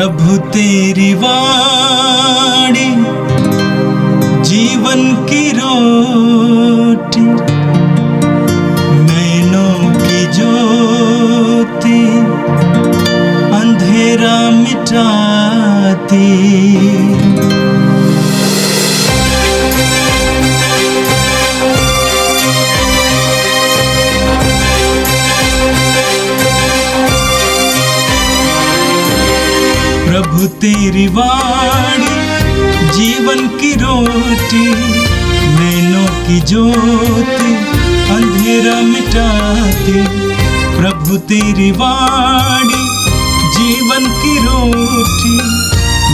प्रभु तेरी वाणी जीवन की रोटी, नैनों की ज्योति अंधेरा मिटाती। प्रभु तेरी वाणी जीवन की रोटी, नैनों की ज्योति अंधेरा मिटाती। प्रभु तेरी वाणी जीवन की रोटी,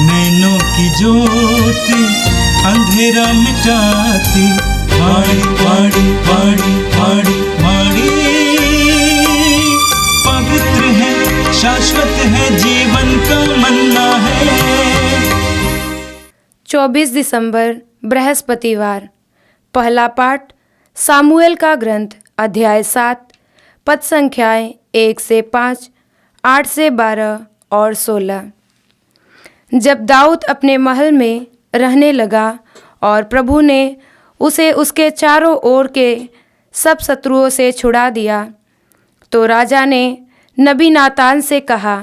नैनों की ज्योति अंधेरा मिटाती। वाणी वाणी वाणी वाणी वाणी पवित्र है, शाश्वत है, जीवन का मन्ना है। 24 दिसंबर बृहस्पतिवार। पहला पाठ सामुएल का ग्रंथ अध्याय 7 पद संख्याएं 1 से 5, 8 से 12 और 16। जब दाऊद अपने महल में रहने लगा और प्रभु ने उसे उसके चारों ओर के सब शत्रुओं से छुड़ा दिया, तो राजा ने नबी नातान से कहा,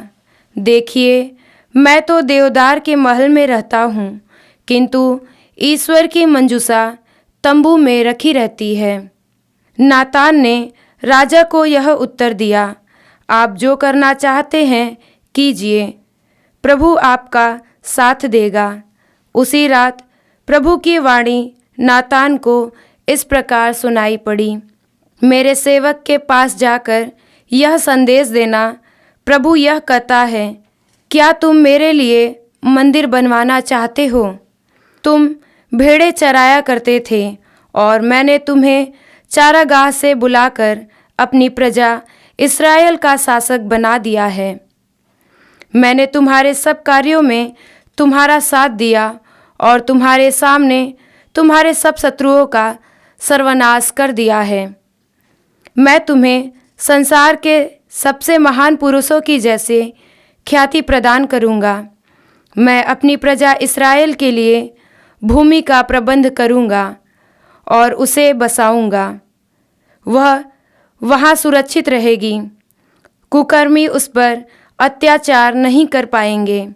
देखिए, मैं तो देवदार के महल में रहता हूँ, किंतु ईश्वर की मंजूषा तंबू में रखी रहती है। नातान ने राजा को यह उत्तर दिया, आप जो करना चाहते हैं कीजिए, प्रभु आपका साथ देगा। उसी रात प्रभु की वाणी नातान को इस प्रकार सुनाई पड़ी, मेरे सेवक के पास जाकर यह संदेश देना, प्रभु यह कहता है, क्या तुम मेरे लिए मंदिर बनवाना चाहते हो? तुम भेड़ें चराया करते थे और मैंने तुम्हें चारागाह से बुलाकर अपनी प्रजा इस्राएल का शासक बना दिया है। मैंने तुम्हारे सब कार्यों में तुम्हारा साथ दिया और तुम्हारे सामने तुम्हारे सब शत्रुओं का सर्वनाश कर दिया है। मैं तुम्हें संसार के सबसे महान पुरुषों की जैसे ख्याति प्रदान करूँगा। मैं अपनी प्रजा इस्राएल के लिए भूमि का प्रबंध करूँगा और उसे बसाऊँगा। वह वहाँ सुरक्षित रहेगी, कुकर्मी उस पर अत्याचार नहीं कर पाएंगे।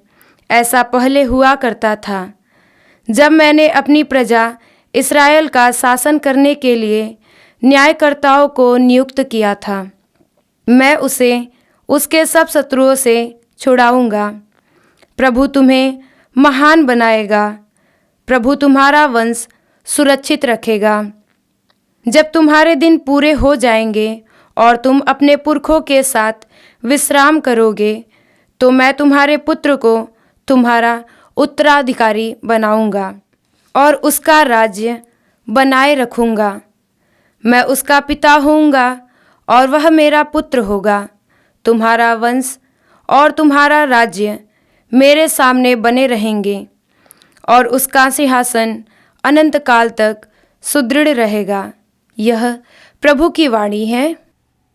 ऐसा पहले हुआ करता था, जब मैंने अपनी प्रजा इस्राएल का शासन करने के लिए न्यायकर्ताओं को नियुक्त किया था। मैं उसे उसके सब शत्रुओं से छुड़ाऊँगा। प्रभु तुम्हें महान बनाएगा, प्रभु तुम्हारा वंश सुरक्षित रखेगा। जब तुम्हारे दिन पूरे हो जाएंगे और तुम अपने पुरखों के साथ विश्राम करोगे, तो मैं तुम्हारे पुत्र को तुम्हारा उत्तराधिकारी बनाऊंगा और उसका राज्य बनाए रखूंगा। मैं उसका पिता होऊंगा और वह मेरा पुत्र होगा। तुम्हारा वंश और तुम्हारा राज्य मेरे सामने बने रहेंगे और उसका सिंहासन अनंत काल तक सुदृढ़ रहेगा। यह प्रभु की वाणी है।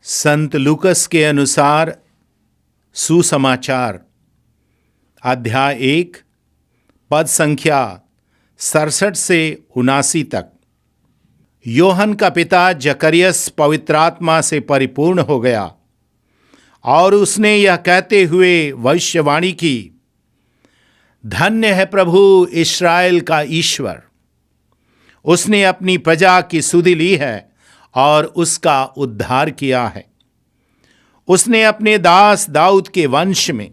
संत लूकस के अनुसार सुसमाचार अध्याय 1 पद संख्या 67 से 79 तक। योहन का पिता जकरियस पवित्रात्मा से परिपूर्ण हो गया और उसने यह कहते हुए भविष्यवाणी की, धन्य है प्रभु इस्राएल का ईश्वर, उसने अपनी प्रजा की सुधि ली है और उसका उद्धार किया है। उसने अपने दास दाऊद के वंश में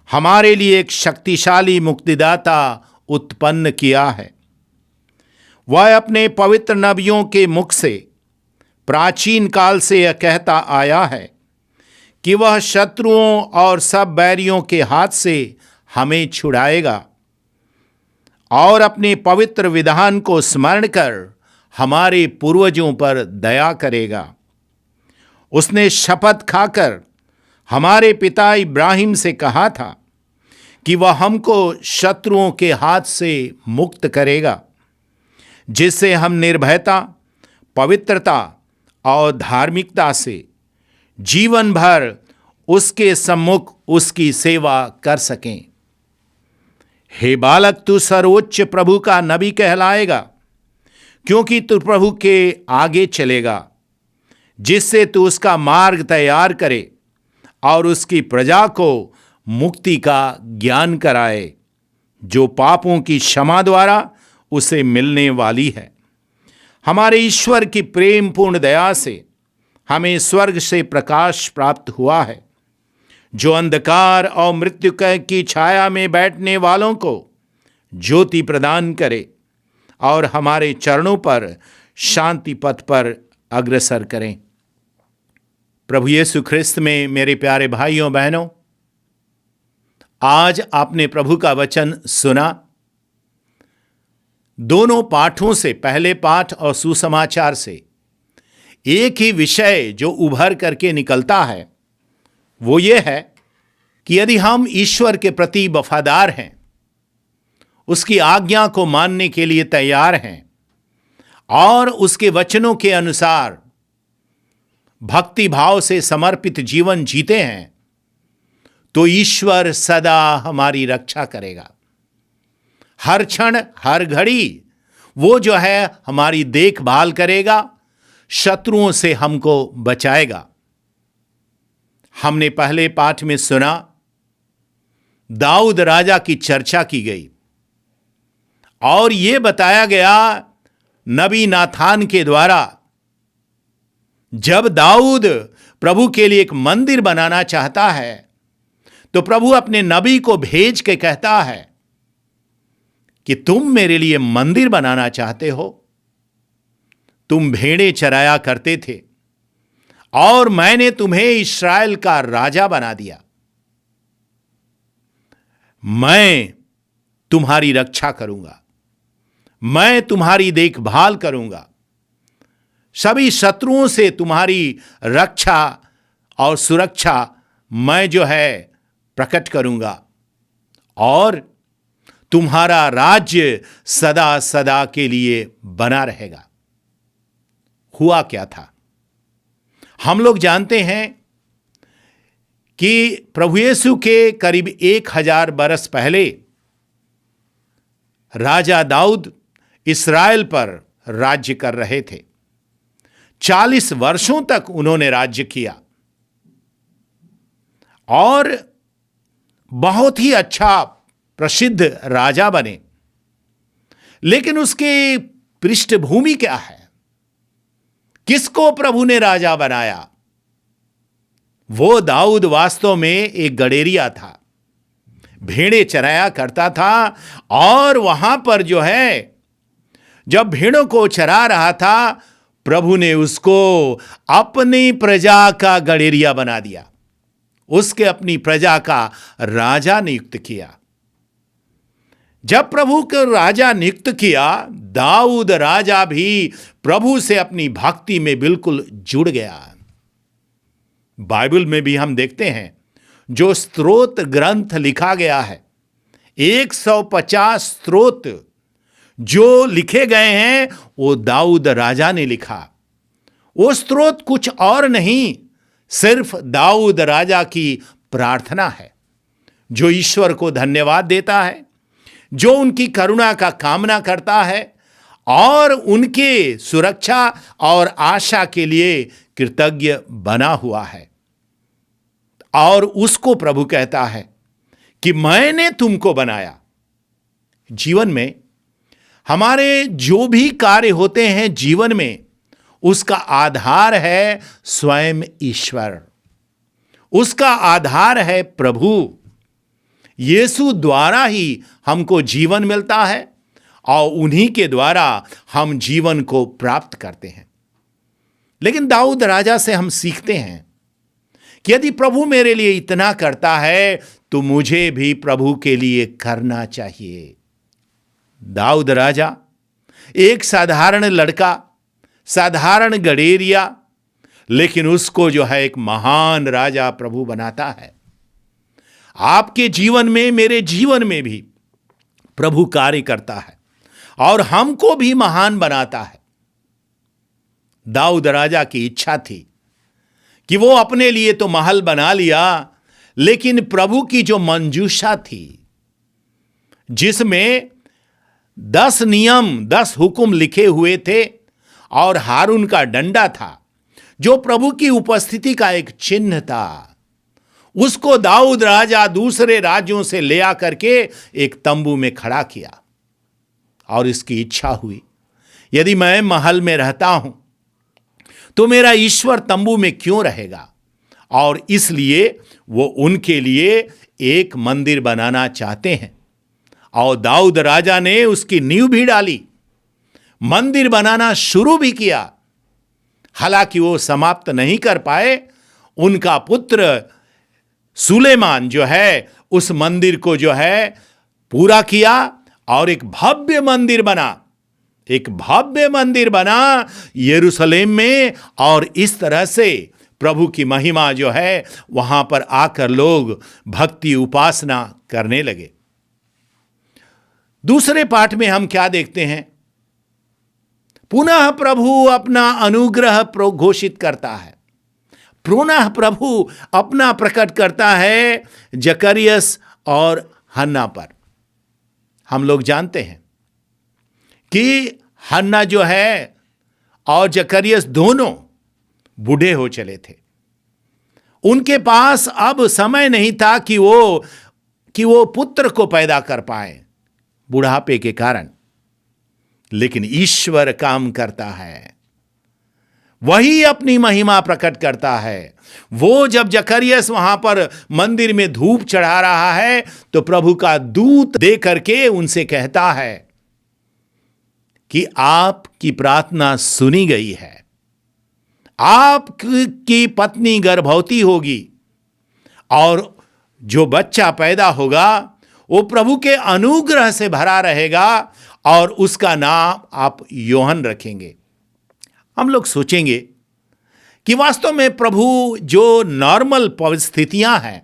हमारे लिए एक शक्तिशाली मुक्तिदाता उत्पन्न किया है। वह अपने पवित्र नबियों के मुख से प्राचीन काल से यह कहता आया है कि वह शत्रुओं और सब बैरियों के हाथ से हमें छुड़ाएगा और अपने पवित्र विधान को स्मरण कर हमारे पूर्वजों पर दया करेगा। उसने शपथ खाकर हमारे पिता इब्राहिम से कहा था कि वह हमको शत्रुओं के हाथ से मुक्त करेगा, जिससे हम निर्भयता, पवित्रता और धार्मिकता से जीवन भर उसके सम्मुख उसकी सेवा कर सकें। हे बालक, तू सर्वोच्च प्रभु का नबी कहलाएगा, क्योंकि तू प्रभु के आगे चलेगा, जिससे तू उसका मार्ग तैयार करे और उसकी प्रजा को मुक्ति का ज्ञान कराए, जो पापों की क्षमा द्वारा उसे मिलने वाली है। हमारे ईश्वर की प्रेमपूर्ण दया से हमें स्वर्ग से प्रकाश प्राप्त हुआ है, जो अंधकार और मृत्यु की छाया में बैठने वालों को ज्योति प्रदान करे और हमारे चरणों पर शांति पथ पर अग्रसर करें। प्रभु यीशु ख्रिस्त में मेरे प्यारे भाइयों बहनों, आज आपने प्रभु का वचन सुना। दोनों पाठों से, पहले पाठ और सुसमाचार से, एक ही विषय जो उभर करके निकलता है वो ये है कि यदि हम ईश्वर के प्रति वफादार हैं, उसकी आज्ञा को मानने के लिए तैयार हैं और उसके वचनों के अनुसार भक्ति भाव से समर्पित जीवन जीते हैं, तो ईश्वर सदा हमारी रक्षा करेगा। हर क्षण हर घड़ी वो जो है हमारी देखभाल करेगा, शत्रुओं से हमको बचाएगा। हमने पहले पाठ में सुना, दाऊद राजा की चर्चा की गई और यह बताया गया नबी नाथान के द्वारा, जब दाऊद प्रभु के लिए एक मंदिर बनाना चाहता है तो प्रभु अपने नबी को भेज के कहता है कि तुम मेरे लिए मंदिर बनाना चाहते हो, तुम भेड़ें चराया करते थे और मैंने तुम्हें इस्राएल का राजा बना दिया। मैं तुम्हारी रक्षा करूंगा, मैं तुम्हारी देखभाल करूंगा, सभी शत्रुओं से तुम्हारी रक्षा और सुरक्षा मैं जो है प्रकट करूंगा और तुम्हारा राज्य सदा सदा के लिए बना रहेगा। हुआ क्या था? हम लोग जानते हैं कि प्रभु यीशु के करीब 1000 बरस पहले राजा दाऊद इस्राएल पर राज्य कर रहे थे। 40 वर्षों तक उन्होंने राज्य किया और बहुत ही अच्छा प्रसिद्ध राजा बने। लेकिन उसकी पृष्ठभूमि क्या है? किसको प्रभु ने राजा बनाया? वो दाऊद वास्तव में एक गडेरिया था, भेड़ें चराया करता था और वहां पर जो है जब भेड़ों को चरा रहा था, प्रभु ने उसको अपनी प्रजा का गडेरिया बना दिया, उसके अपनी प्रजा का राजा नियुक्त किया। जब प्रभु को राजा नियुक्त किया, दाऊद राजा भी प्रभु से अपनी भक्ति में बिल्कुल जुड़ गया। बाइबल में भी हम देखते हैं जो स्तोत्र ग्रंथ लिखा गया है, 150 स्तोत्र जो लिखे गए हैं वो दाऊद राजा ने लिखा। वो स्तोत्र कुछ और नहीं, सिर्फ दाऊद राजा की प्रार्थना है, जो ईश्वर को धन्यवाद देता है, जो उनकी करुणा का कामना करता है और उनके सुरक्षा और आशा के लिए कृतज्ञ बना हुआ है। और उसको प्रभु कहता है कि मैंने तुमको बनाया। जीवन में हमारे जो भी कार्य होते हैं जीवन में, उसका आधार है स्वयं ईश्वर, उसका आधार है प्रभु। यीशु द्वारा ही हमको जीवन मिलता है और उन्हीं के द्वारा हम जीवन को प्राप्त करते हैं। लेकिन दाऊद राजा से हम सीखते हैं कि यदि प्रभु मेरे लिए इतना करता है तो मुझे भी प्रभु के लिए करना चाहिए। दाऊद राजा एक साधारण लड़का, साधारण गडेरिया, लेकिन उसको जो है एक महान राजा प्रभु बनाता है। आपके जीवन में, मेरे जीवन में भी प्रभु कार्य करता है और हमको भी महान बनाता है। दाऊद राजा की इच्छा थी कि वो अपने लिए तो महल बना लिया, लेकिन प्रभु की जो मंजूषा थी, जिसमें 10 नियम 10 हुक्म लिखे हुए थे और हारून का डंडा था जो प्रभु की उपस्थिति का एक चिन्ह था। उसको दाऊद राजा दूसरे राज्यों से ले आकर के एक तंबू में खड़ा किया और इसकी इच्छा हुई, यदि मैं महल में रहता हूं तो मेरा ईश्वर तंबू में क्यों रहेगा। और इसलिए वो उनके लिए एक मंदिर बनाना चाहते हैं और दाऊद राजा ने उसकी नींव भी डाली, मंदिर बनाना शुरू भी किया। हालांकि वो समाप्त नहीं कर पाए। उनका पुत्र सुलेमान जो है उस मंदिर को जो है पूरा किया और एक भव्य मंदिर बना यरूशलेम में। और इस तरह से प्रभु की महिमा जो है वहां पर आकर लोग भक्ति उपासना करने लगे। दूसरे पाठ में हम क्या देखते हैं? पुनः प्रभु अपना अनुग्रह घोषित करता है। पुनः प्रभु अपना प्रकट करता है जकरियस और हन्ना पर। हम लोग जानते हैं कि हन्ना जो है और जकरियस दोनों बूढ़े हो चले थे। उनके पास अब समय नहीं था कि वो पुत्र को पैदा कर पाए बुढ़ापे के कारण। लेकिन ईश्वर काम करता है, वही अपनी महिमा प्रकट करता है। वो जब जकरियस वहां पर मंदिर में धूप चढ़ा रहा है तो प्रभु का दूत दे करके उनसे कहता है कि आपकी प्रार्थना सुनी गई है, आपकी पत्नी गर्भवती होगी और जो बच्चा पैदा होगा वो प्रभु के अनुग्रह से भरा रहेगा और उसका नाम आप योहन रखेंगे। हम लोग सोचेंगे कि वास्तव में प्रभु जो नॉर्मल परिस्थितियां हैं,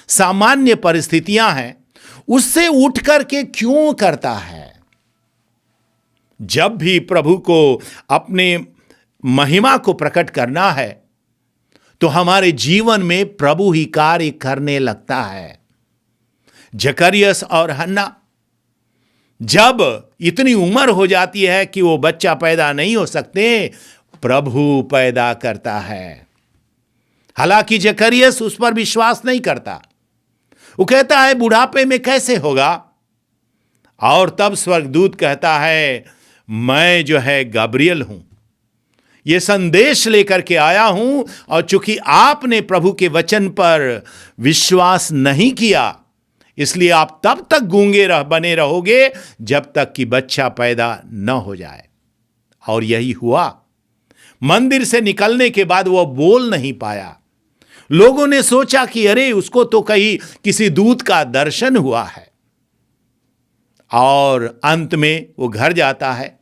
सामान्य परिस्थितियां हैं, उससे उठ करके क्यों करता है। जब भी प्रभु को अपने महिमा को प्रकट करना है तो हमारे जीवन में प्रभु ही कार्य करने लगता है। जकरियस और हन्ना जब इतनी उम्र हो जाती है कि वो बच्चा पैदा नहीं हो सकते, प्रभु पैदा करता है। हालांकि जकरियस उस पर विश्वास नहीं करता। वो कहता है बुढ़ापे में कैसे होगा। और तब स्वर्गदूत कहता है मैं जो है गब्रियल हूं, ये संदेश लेकर के आया हूं और चूंकि आपने प्रभु के वचन पर विश्वास नहीं किया इसलिए आप तब तक गूंगे बने रहोगे जब तक कि बच्चा पैदा न हो जाए। और यही हुआ। मंदिर से निकलने के बाद वह बोल नहीं पाया। लोगों ने सोचा कि अरे उसको तो कहीं किसी दूत का दर्शन हुआ है। और अंत में वो घर जाता है।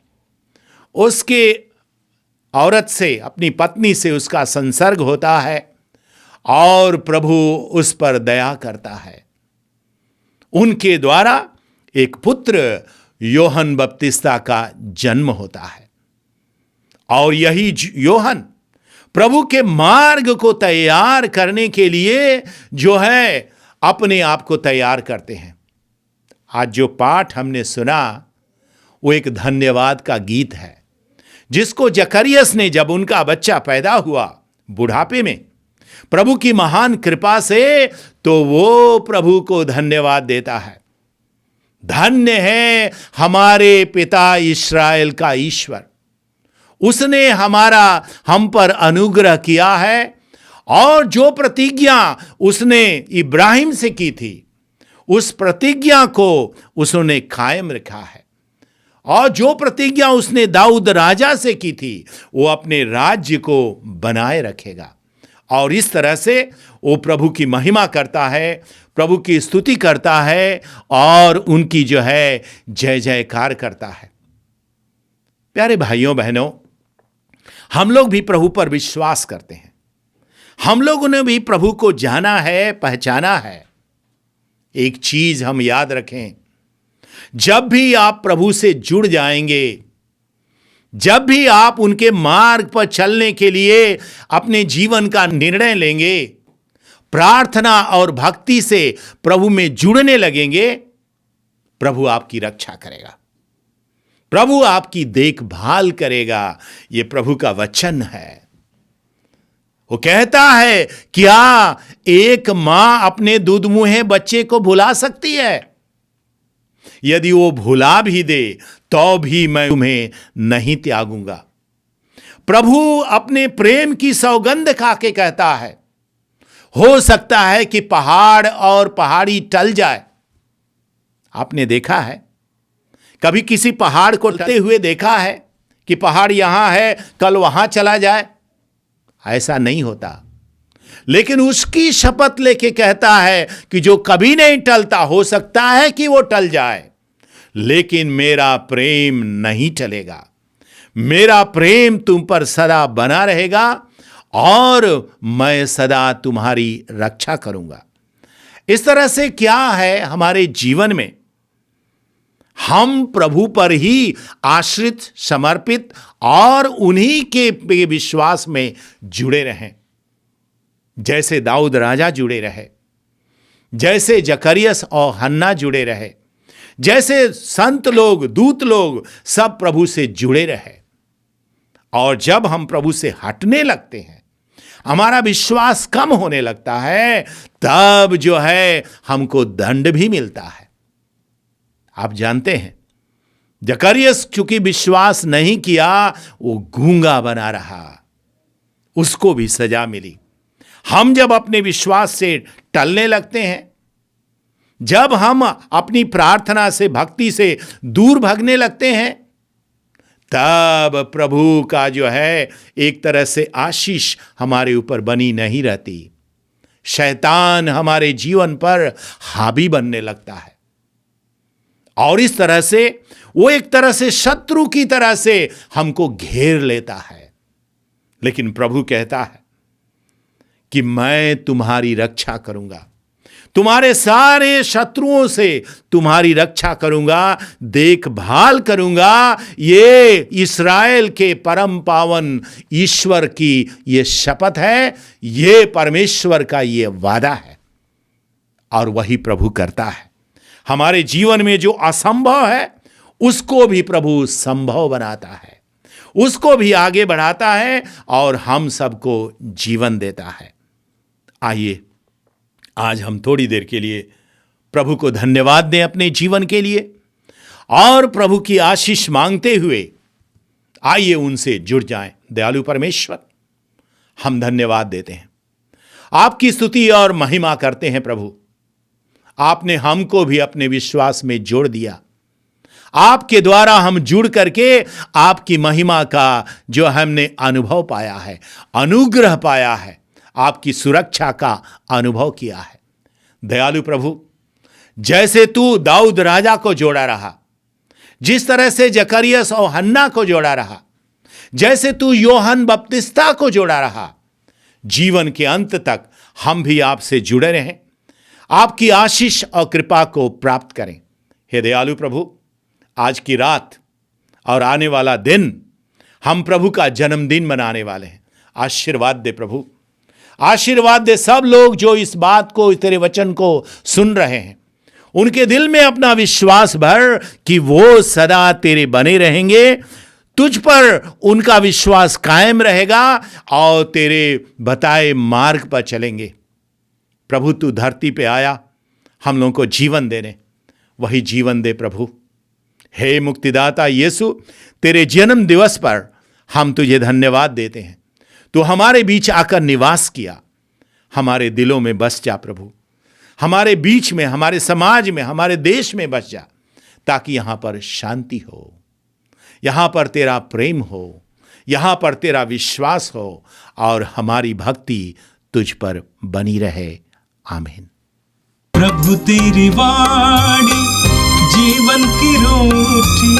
उसके औरत से, अपनी पत्नी से उसका संसर्ग होता है और प्रभु उस पर दया करता है। उनके द्वारा एक पुत्र योहन बपतिस्ता का जन्म होता है। और यही योहन प्रभु के मार्ग को तैयार करने के लिए जो है अपने आप को तैयार करते हैं। आज जो पाठ हमने सुना वो एक धन्यवाद का गीत है जिसको जकरियस ने जब उनका बच्चा पैदा हुआ बुढ़ापे में प्रभु की महान कृपा से, तो वो प्रभु को धन्यवाद देता है। धन्य है हमारे पिता इस्राएल का ईश्वर, उसने हम पर अनुग्रह किया है और जो प्रतिज्ञा उसने इब्राहिम से की थी उस प्रतिज्ञा को उसने कायम रखा है। और जो प्रतिज्ञा उसने दाऊद राजा से की थी वो अपने राज्य को बनाए रखेगा। और इस तरह से वो प्रभु की महिमा करता है, प्रभु की स्तुति करता है और उनकी जो है जय जयकार करता है। प्यारे भाइयों बहनों, हम लोग भी प्रभु पर विश्वास करते हैं। हम लोगों ने भी प्रभु को जाना है, पहचाना है। एक चीज हम याद रखें, जब भी आप प्रभु से जुड़ जाएंगे, जब भी आप उनके मार्ग पर चलने के लिए अपने जीवन का निर्णय लेंगे, प्रार्थना और भक्ति से प्रभु में जुड़ने लगेंगे, प्रभु आपकी रक्षा करेगा, प्रभु आपकी देखभाल करेगा। यह प्रभु का वचन है। वो कहता है, क्या एक मां अपने दूध मुहे बच्चे को भुला सकती है? यदि वो भुला भी दे तो भी मैं तुम्हें नहीं त्यागूंगा। प्रभु अपने प्रेम की सौगंध खा के कहता है, हो सकता है कि पहाड़ और पहाड़ी टल जाए। आपने देखा है, कभी किसी पहाड़ को टलते हुए देखा है कि पहाड़ यहां है कल वहां चला जाए? ऐसा नहीं होता। लेकिन उसकी शपथ लेके कहता है कि जो कभी नहीं टलता, हो सकता है कि वो टल जाए, लेकिन मेरा प्रेम नहीं टलेगा। मेरा प्रेम तुम पर सदा बना रहेगा और मैं सदा तुम्हारी रक्षा करूंगा। इस तरह से क्या है हमारे जीवन में, हम प्रभु पर ही आश्रित, समर्पित और उन्हीं के विश्वास में जुड़े रहें। जैसे दाऊद राजा जुड़े रहे, जैसे जकरियस और हन्ना जुड़े रहे, जैसे संत लोग, दूत लोग सब प्रभु से जुड़े रहे। और जब हम प्रभु से हटने लगते हैं, हमारा विश्वास कम होने लगता है, तब जो है हमको दंड भी मिलता है। आप जानते हैं, जकरियस चूंकि विश्वास नहीं किया, वो गूंगा बना रहा, उसको भी सजा मिली। हम जब अपने विश्वास से टलने लगते हैं, जब हम अपनी प्रार्थना से, भक्ति से दूर भागने लगते हैं, तब प्रभु का जो है एक तरह से आशीष हमारे ऊपर बनी नहीं रहती। शैतान हमारे जीवन पर हावी बनने लगता है और इस तरह से वो एक तरह से शत्रु की तरह से हमको घेर लेता है। लेकिन प्रभु कहता है कि मैं तुम्हारी रक्षा करूंगा, तुम्हारे सारे शत्रुओं से तुम्हारी रक्षा करूंगा, देखभाल करूंगा। ये इस्राएल के परम पावन ईश्वर की ये शपथ है, ये परमेश्वर का ये वादा है और वही प्रभु करता है। हमारे जीवन में जो असंभव है उसको भी प्रभु संभव बनाता है, उसको भी आगे बढ़ाता है और हम सबको जीवन देता है। आइए आज हम थोड़ी देर के लिए प्रभु को धन्यवाद दें अपने जीवन के लिए और प्रभु की आशीष मांगते हुए आइए उनसे जुड़ जाएं। दयालु परमेश्वर, हम धन्यवाद देते हैं, आपकी स्तुति और महिमा करते हैं। प्रभु, आपने हमको भी अपने विश्वास में जोड़ दिया। आपके द्वारा हम जुड़ करके आपकी महिमा का जो हमने अनुभव पाया है, अनुग्रह पाया है, आपकी सुरक्षा का अनुभव किया है। दयालु प्रभु, जैसे तू दाऊद राजा को जोड़ा रहा, जिस तरह से जकरियस और हन्ना को जोड़ा रहा, जैसे तू यूहन्ना बपतिस्ता को जोड़ा रहा, जीवन के अंत तक हम भी आपसे जुड़े रहें, आपकी आशीष और कृपा को प्राप्त करें। हे दयालु प्रभु, आज की रात और आने वाला दिन हम प्रभु का जन्मदिन मनाने वाले हैं। आशीर्वाद दे प्रभु, आशीर्वाद दे सब लोग जो इस बात को, तेरे वचन को सुन रहे हैं, उनके दिल में अपना विश्वास भर कि वो सदा तेरे बने रहेंगे, तुझ पर उनका विश्वास कायम रहेगा और तेरे बताए मार्ग पर चलेंगे। प्रभु, तू धरती पे आया हम लोगों को जीवन देने, वही जीवन दे प्रभु। हे मुक्तिदाता यीशु, तेरे जन्म दिवस पर हम तुझे धन्यवाद देते हैं। तू हमारे बीच आकर निवास किया, हमारे दिलों में बस जा प्रभु, हमारे बीच में, हमारे समाज में, हमारे देश में बस जा, ताकि यहां पर शांति हो, यहां पर तेरा प्रेम हो, यहां पर तेरा विश्वास हो और हमारी भक्ति तुझ पर बनी रहे। आमीन। प्रभु तेरी वाणी जीवन की रोटी,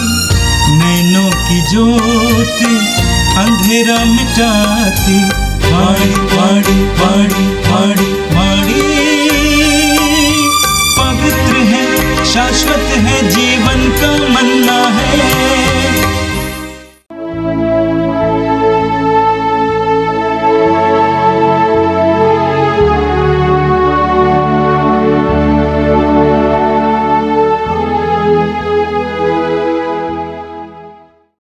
नैनों की ज्योति अंधेरा मिटाती। वाणी वाणी वाणी वाणी वाणी